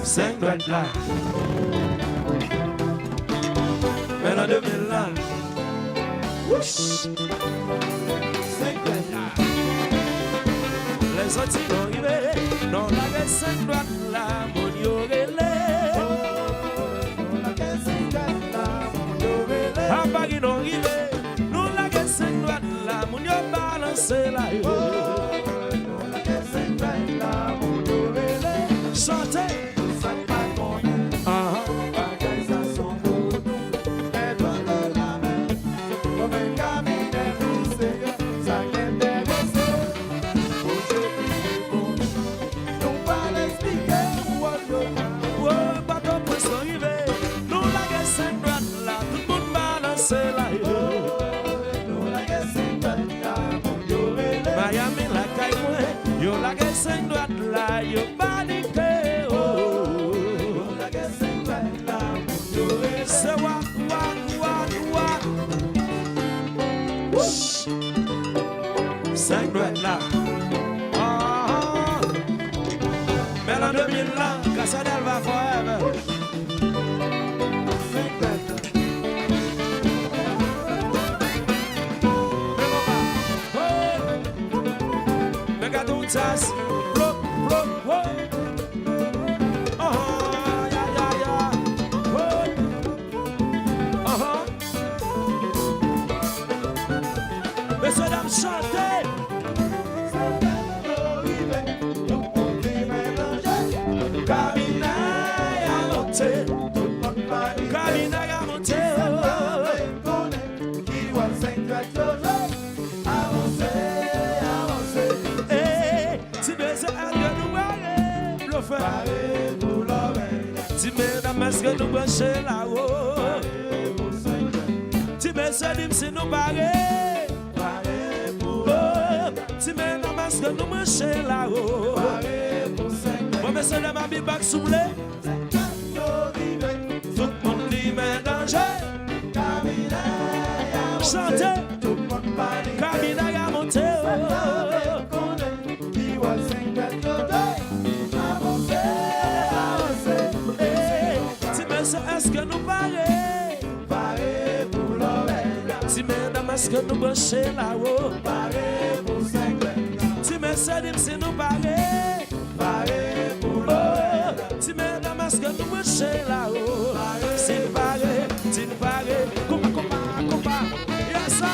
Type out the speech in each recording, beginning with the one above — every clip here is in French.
5 doigts là. Mais en 2000 là. 5 doigts là. Les sorties vont arriver. Non, la 5 doigts là, mon yorele. A Paris non arrivé. Nous la 5 doigts là, mon yo balance là. Chanter. Yo la que 5 doigts là, yo paniqué, oh. Yo la que 5 doigts là, c'est wak. 5 doigts là, mais en 2000 là, Gracia Delva forever. 5 doigts Just blow, whoa. Yeah. Messieurs, dames, chantez. Cabina a monté. Cabina a monté. Si mesdames, est-ce que nous branchons là-haut? Si messieurs, si nous parlons. Si mesdames, est-ce que nous branchons là-haut? Bon, messieurs, de ma vie, bac soufflé. Tout le monde dit, mais danger. Chantez. Cabina a monté. Est-ce que nous parlons? Pour l'oreille. Si mesdames, est-ce que nous branchons là-haut? Pour 5 doigts. Si messieurs, si nous parlons? Pour l'oreille. Si mesdames, est-ce que nous branchons là-haut? Si nous parlons, compas. Yes, I.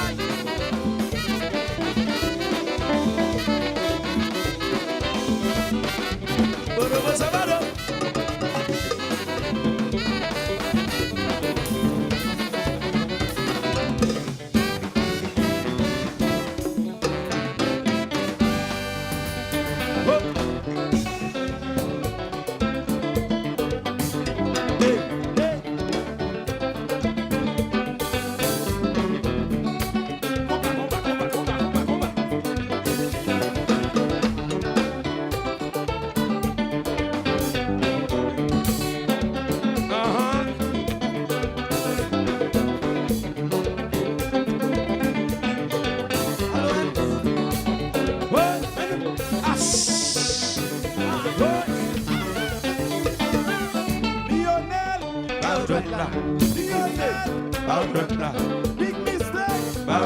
Big mistake. La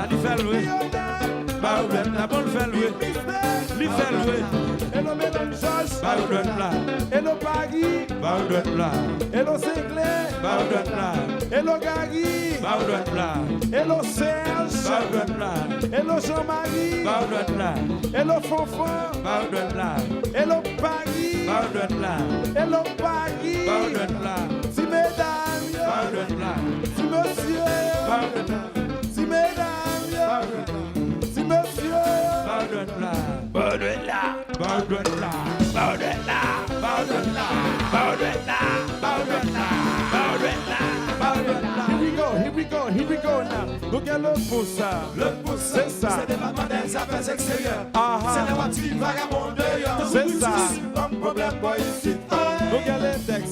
li fait louer. La bonne fait louer. Li fait louer. Et le mélangeage. Et le Paris. Et le Zenglen. Et le Gary. Et le Serge. Et le Jean-Marie. Et le Fonfon. Et le Paris. Et le Paris. Si mesdames. Si monsieur. Si mesdames. Si monsieur. Here we go now. Look at le pouce. C'est ça. C'est des département des affaires extérieures. C'est des voitures vagabonds dehors. C'est ça. Comme problème boy ici. Look at l'index.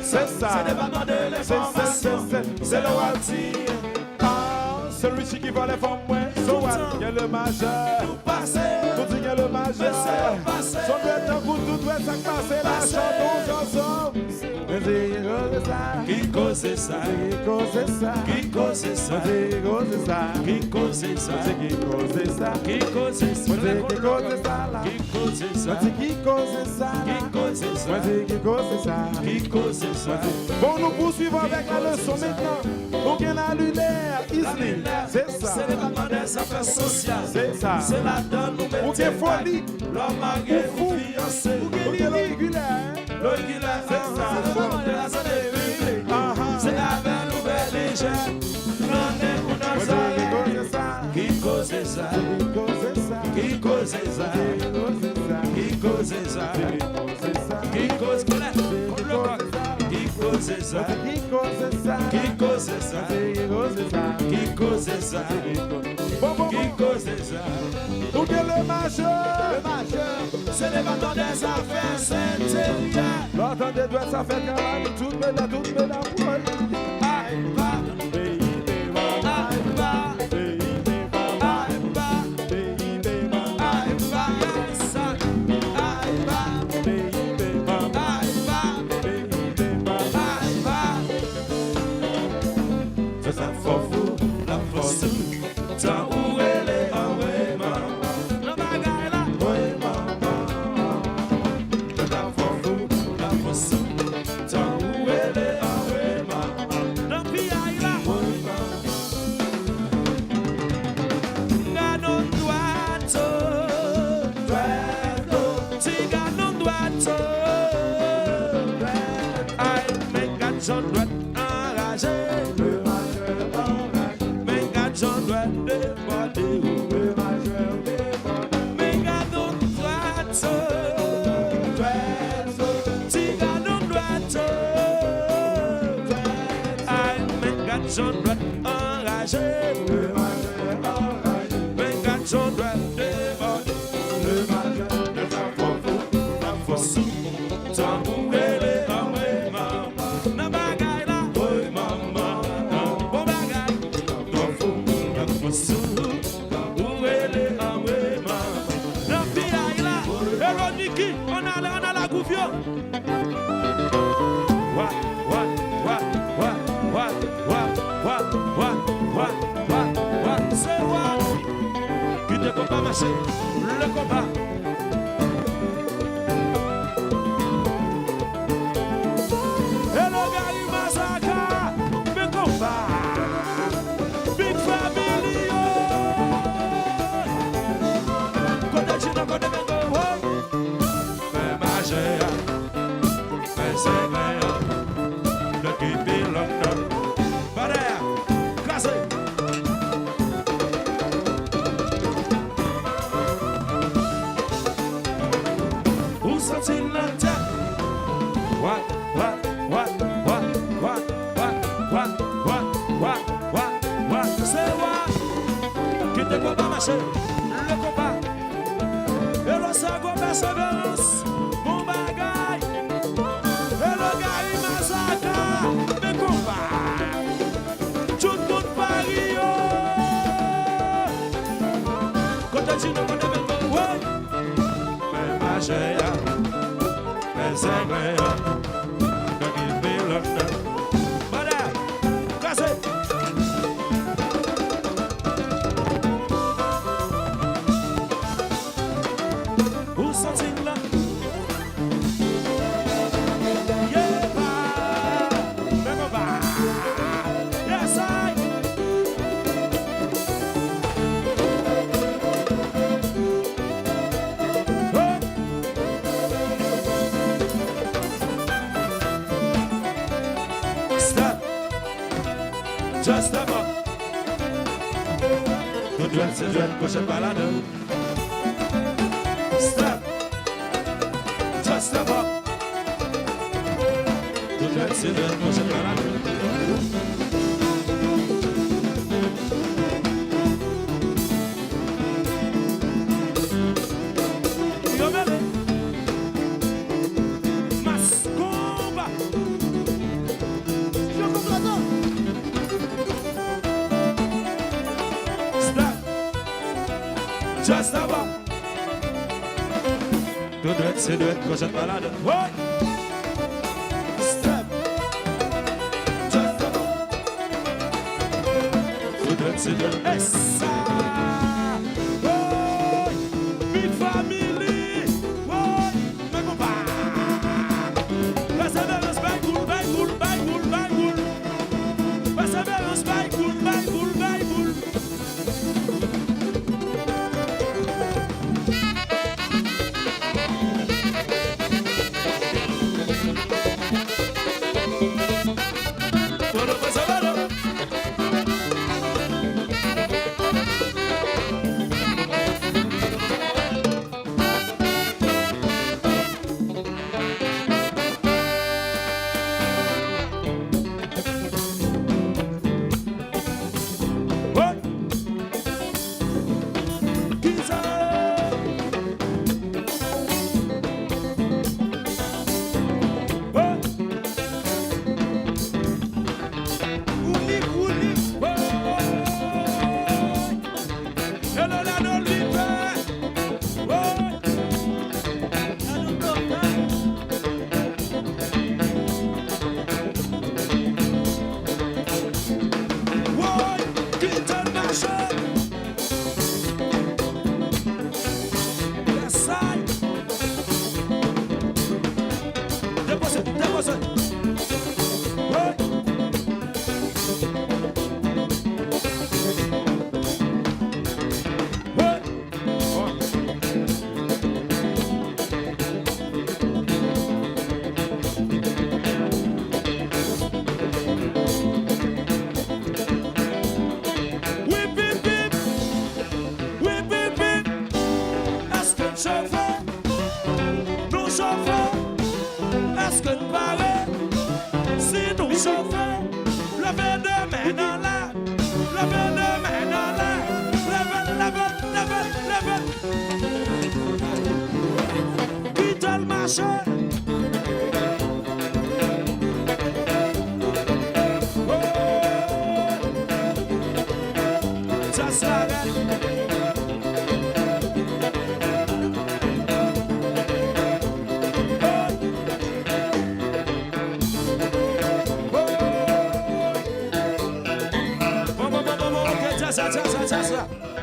C'est ça. C'est des département de l'information. C'est le voiture. Celui qui va les femmes, so what? Il y a le majeur. Tout passé. Tout dit qu'il y a le majeur. Passé. Son bête en coup tout Dwèt, ça passe là, chantons chanson. Qui cause ça? Qui cause ça? Qui cause ça? Qui cause ça? Qui cause ça? Qui cause ça? Qui cause ça? Qui cause ça là? Qui cause ça? Qui cause ça? Qui cause ça? Qui cause ça? Qui cause ça? Bon, nous poursuivons avec la leçon maintenant. Donc, il y a la lunaire, ici. C'est ça. C'est l'événement des affaires sociales. C'est ça. C'est la donne nous mettons. Ou bien folie. L'homme marié ou fiancé. Ou bien l'irrégulière. L'originaire, c'est ça. C'est le moment de la santé publique. C'est la belle nouvelle légende. Non, n'est qu'on a ça. Qui cause ça? Qui cause ça? Qui cause ça? Qui cause colère? Contre le coq. Qui cause ça? Qui cause ça? Qui cause ça? Qui cause ça? Qui cause ça? Ou bien le majeur. C'est l'événement des affaires intérieures. L'entente des Dwèt, ça fait calamité, toute belle, Aïe, bah, aïe, bah, aïe, bah, aïe, bah, yes, aïe, bah, aïe, bah. C'est ça, faut fou, la force, tant où elle est, ah ouais, maman. Le bagaille là, ouais, maman. C'est ça, faut fou, la force, tant où elle est, ah ouais, maman. Le piaille là, ouais, maman. Ganon Dwèt, ti ganon Dwèt, aïe, mais gars John Dwèt enragé. Mais gars John Dwèt débordé. Mais ganon Dwèt, ti ganon Dwèt, aïe, mais gars John Dwèt enragé. Mais gars John Dwèt débordé. La force, tant où elle est, ah ouais, maman. Na bagaille là, ouais, maman. Bon bagaille, la force, tant où elle est, ah ouais, maman. Na piaille là, Véroniki, on a la gouvio. Wa, wa, wa, wa, wa, wa, wa, wa, wa, wa, wa. C'est wa qui te compas marcher, le compas. Hello, Gary Masaka, big compas, big family. Côté Chino, côté Bengo, mais majeur, mais Zenglen, le qui London, Badea, cassé. Où sont-ils la tête? What? C'est what? Qui te peut pas marcher? Le compas. Et le sago persévérance. Mon bagaille. Et le gars massacre. Mais compas. Tout le monde Paris. Quand tu ne connais pas, ouais. Mais majeur. Mais Zenglen. Où sont-ils là? Yeah, même pas. Yes, I. Stop. Just step up. Tout Dwèt, c'est Dwèt, couche pas la deux. Stop. Just step up. Tout Dwèt, c'est Dwèt, couche pas la deux. Yo, bébé. Mascomba. Yo, complétant. Stop. Just step up. Dwèt, c'est Dwèt, quand j'ai malade. Ouais! Step. Just a Dwèt, c'est Dwèt. hey, ça. Oh, big family. Oh, mais compas. Persévérance, by cool, by cool, by cool, by cool. Persévérance, by cool, by cool, by cool.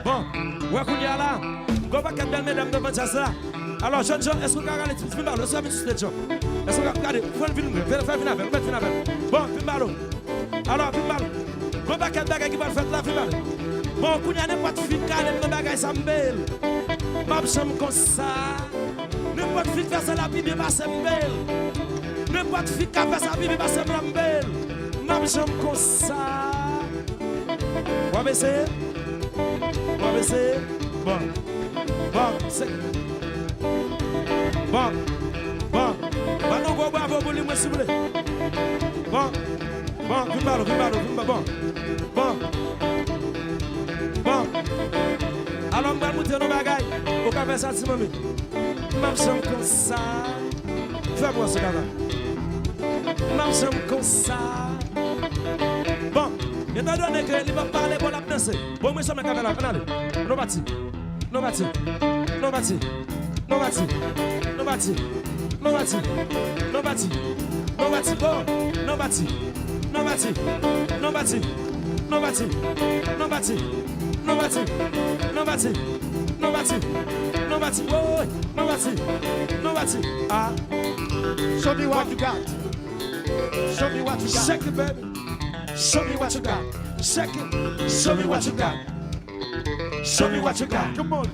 Bon, ouais, qu'on y a là. Go back and mesdames devant ça. Alors, jeune gens, est-ce que vous regardez tout le film? Est-ce que vous avez tout est-ce que vous regardez? Faut le film, faites une avec. Bon, film ballon. Alors, film ballon. Go back and bagay qui va faire la film ballon. Bon, qu'on y a n'importe fille qui a des bagages sans belle. Ma chambre comme ça. N'importe fille qui fait ça la Bible, va se belle. N'importe fille qui fait ça la Bible, va se belle. Ma chambre comme ça. On va baisser. Bon, c'est... Bon, nous go bravo pour lui, s'il vous plaît. Bon, film ballon, bon. Alors, on va monter nos bagailles. Au café, ça, c'est mamie. Ma chambre comme ça. Fais-moi ce gars-là. Ma chambre comme ça. Bon. Étant donné qu'il va parler pour la danser. Bon, moi, je suis là. Allez, non bâti. Ah. Show me what you got. Shake it, baby. Show me what you got. Shake it. Show me what you got. Show me what you got. Come on.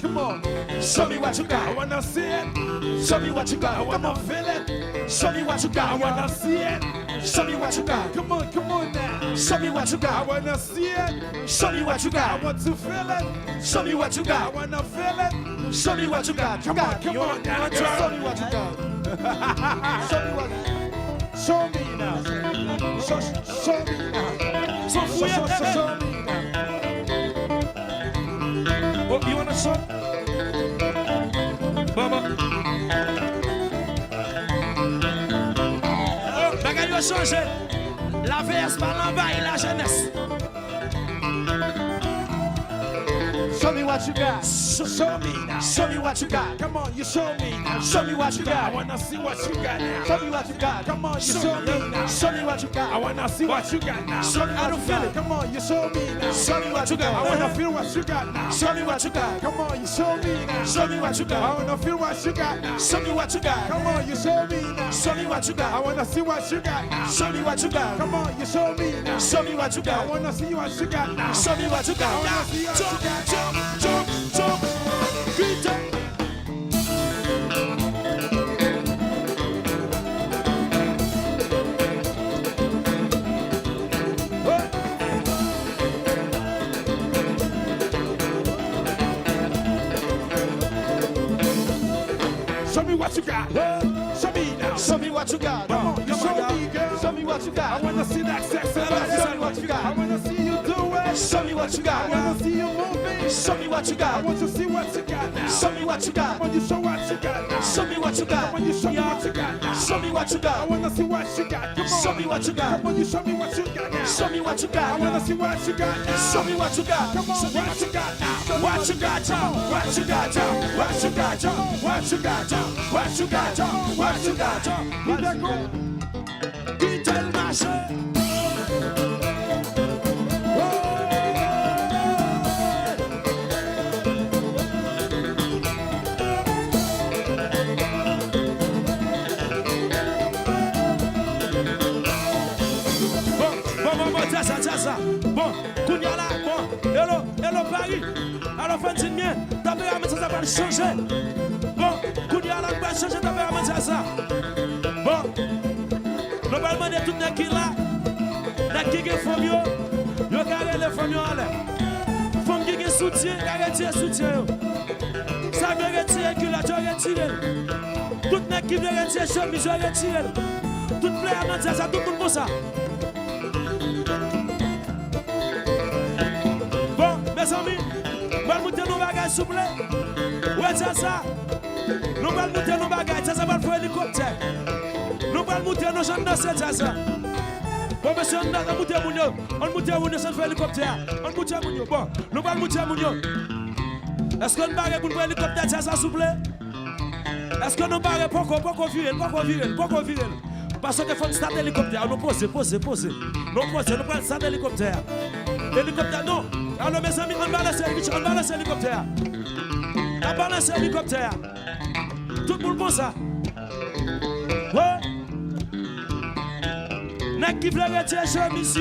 Show me what you got. I wanna see it. Show me what you got. I wanna feel it. Show me what you got. I wanna see it. Show me what you got. Come on now. Show me what you I got. wanna see it. Show me what you I got. want to feel it. Show me what you I got. wanna feel it. Show me what you got. Come on now. Show me what you got. Show me now. Show me now. So Show me now. Oh, you wanna show? Baba. Oh, bagay yo changé. La VS par l'envahit la jeunesse. Show me what what you got. Show me now. Show me what you got. Come on, you show me now. Show me what you got. I wanna see what you got now. Show me what you got. Come on, you show me now. Show me what you got. I wanna see what you got now. Show me, I don't feel it. Come on, you show me now. Show me what you got. I wanna feel what you got now. Show me what you got. Come on, you show me now. Show me what you got. I wanna feel what you got now. Show me what you got. Come on, you show me now. Show me what you got. I wanna see what you got now. Show me what you got. Come on, you show me now. Show me what you got. I wanna see what you got now. Show me what you got. I wanna see what you got. Jump, jump, jump. Beat up. Show me what you got. Show me now. Show me what you got. Come on, you show me, girl. Show me what you got. I wanna see that sex. Show me what you got. I wanna see you do it. Show me what you got. I wanna see you moving. Show me what you got. I want to see what you got now. Show me what you got. When you show what you got now. Show me what you got. When you show me what you got now. Show me what you got. I wanna see what you got. Come on. Show me what you got. When you show me what you got now. Show me what you got. I wanna see what you got now. Show me what you got. Come on. Show me what you got now. What you got, Joe? What you got, Joe? What you got, Joe? What you got, Joe? What you got, Joe? What you got, Joe? What you got? Qui te le marche? Ça. Bon, Kounia là, bon, hello Paris. Alors, fin de mien, t'as pas à ça va changer. Bon, Kounia là, va changer, t'as pas à ça. Bon, nous allons demander tout le qui là, qui est famille, yo carré les familles en l'air. Femme qui est soutien, arrêtez soutien. Ça veut retirer culotte, retirer. Tout le qui veut retirer chemise, retirer. Tout le monde ça, tout le monde ça. Mes amis, nous allons monter nos bagages s'il vous plaît. Ouais, c'est ça. Nous allons monter nos bagages, ça va faire hélicoptère. Nous allons monter nos gens dans cette ça. Bon, monsieur, on va monter à Mounio. On monte à Mounio, ça fait hélicoptère. On monte à Mounio. Bon, nous allons monter à Mounio. Est-ce qu'on va pour faire hélicoptère, ça s'il vous plaît? Est-ce que nous allons pas virer? Parce que faut starter l'hélicoptère. Nous posez. Nous prenons starter l'hélicoptère. Hélicoptère, non. Alors mes amis, on balance l'hélicoptère. On balance l'hélicoptère. Tout le monde pense ça. Ouais. N'est qui veut retirer chemise,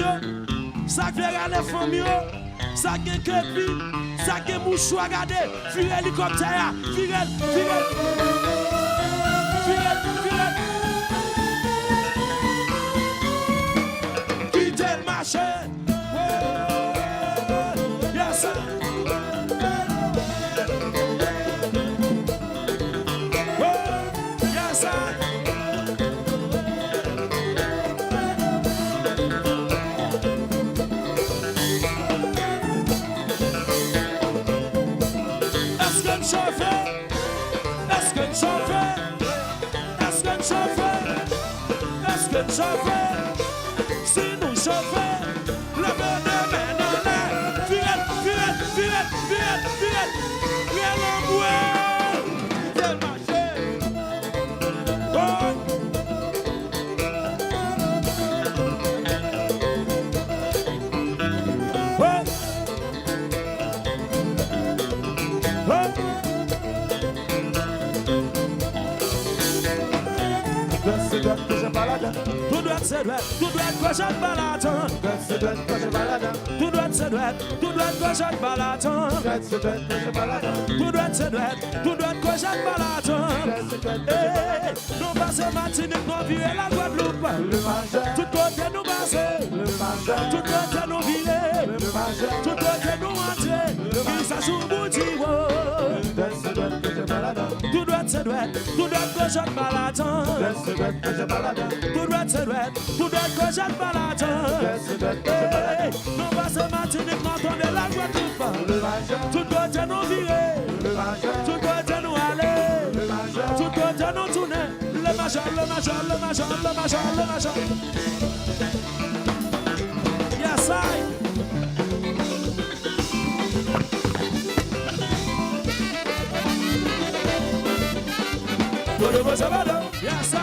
ça veut aller famille, ça qui est crépi, ça qui est mouchoir, regardez. Vire l'hélicoptère, vire. Quittez le marché. Chauffeur, si nous chauffons, le bonheur en l'air, virette, rien en bois, c'est le marché. Tout doit se doit, que je balade. Tout doit se doit, que je balade. Tout doit se doit, que je balade. Nous passons Martinique, nous virer la Guadeloupe. Tout côté nous passer, tout côté nous virer, tout côté nous entrer. Qui s'assout bouti. Tout doit se doit, que je balade. Tout doit se doit, que je balade. Nous passons Martinique, nous tournons la Guadeloupe. Tout côté nous virer, tout côté nous aller, tout côté nous tourner. Le major. Yes, I. Todo Bozabado, yes,